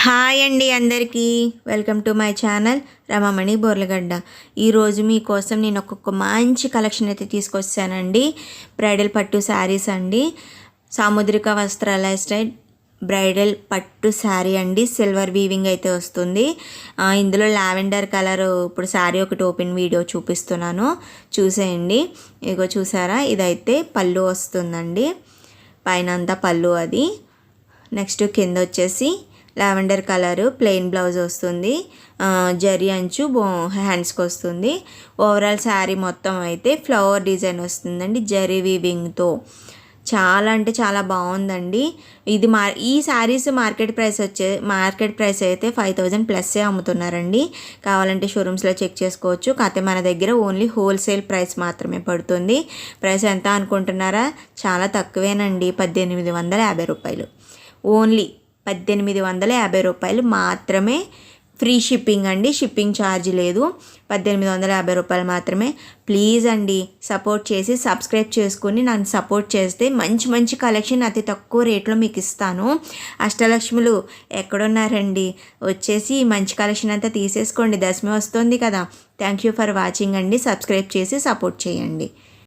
Hi అండి అందరికీ welcome to my channel Ramamani Borlagadda. ఈరోజు మీకోసం నేను ఒక్కొక్క మంచి కలెక్షన్ అయితే తీసుకొచ్చానండి. బ్రైడల్ పట్టు శారీస్ అండి. సాముద్రిక వస్త్రాల స్టైల్ బ్రైడల్ పట్టు శారీ అండి. సిల్వర్ వీవింగ్ అయితే వస్తుంది. ఇందులో లావెండర్ కలర్ ఇప్పుడు శారీ ఒకటి ఓపెన్ వీడియో చూపిస్తున్నాను, చూసేయండి. ఇగో చూసారా, ఇదైతే పళ్ళు వస్తుందండి. పైన అంతా పళ్ళు, అది నెక్స్ట్ కింద వచ్చేసి లావెండర్ కలరు ప్లెయిన్ బ్లౌజ్ వస్తుంది. జరీ అంచు హ్యాండ్స్కి వస్తుంది. ఓవరాల్ శారీ మొత్తం అయితే ఫ్లవర్ డిజైన్ వస్తుందండి జరీ వీవింగ్తో. చాలా అంటే చాలా బాగుందండి. ఇది ఈ శారీస్ మార్కెట్ ప్రైస్ అయితే 5000 ప్లస్సే అమ్ముతున్నారండి. కావాలంటే షోరూమ్స్లో చెక్ చేసుకోవచ్చు. కాకపోతే మన దగ్గర ఓన్లీ హోల్సేల్ ప్రైస్ మాత్రమే పడుతుంది. ప్రైస్ ఎంత అనుకుంటున్నారా? చాలా తక్కువేనండి, 1850 రూపాయలు. ఓన్లీ 1850 రూపాయలు మాత్రమే. ఫ్రీ షిప్పింగ్ అండి, షిప్పింగ్ ఛార్జ్ లేదు. 1850 రూపాయలు మాత్రమే. ప్లీజ్ అండి సపోర్ట్ చేసి సబ్స్క్రైబ్ చేసుకుని నన్ను సపోర్ట్ చేస్తే మంచి మంచి కలెక్షన్ అతి తక్కువ రేట్లో మీకు ఇస్తాను. అష్టలక్ష్ములు ఎక్కడున్నారండి? వచ్చేసి మంచి కలెక్షన్ అంతా తీసేసుకోండి, దశమి వస్తుంది కదా. థ్యాంక్ యూ ఫర్ వాచింగ్ అండి. సబ్స్క్రైబ్ చేసి సపోర్ట్ చేయండి.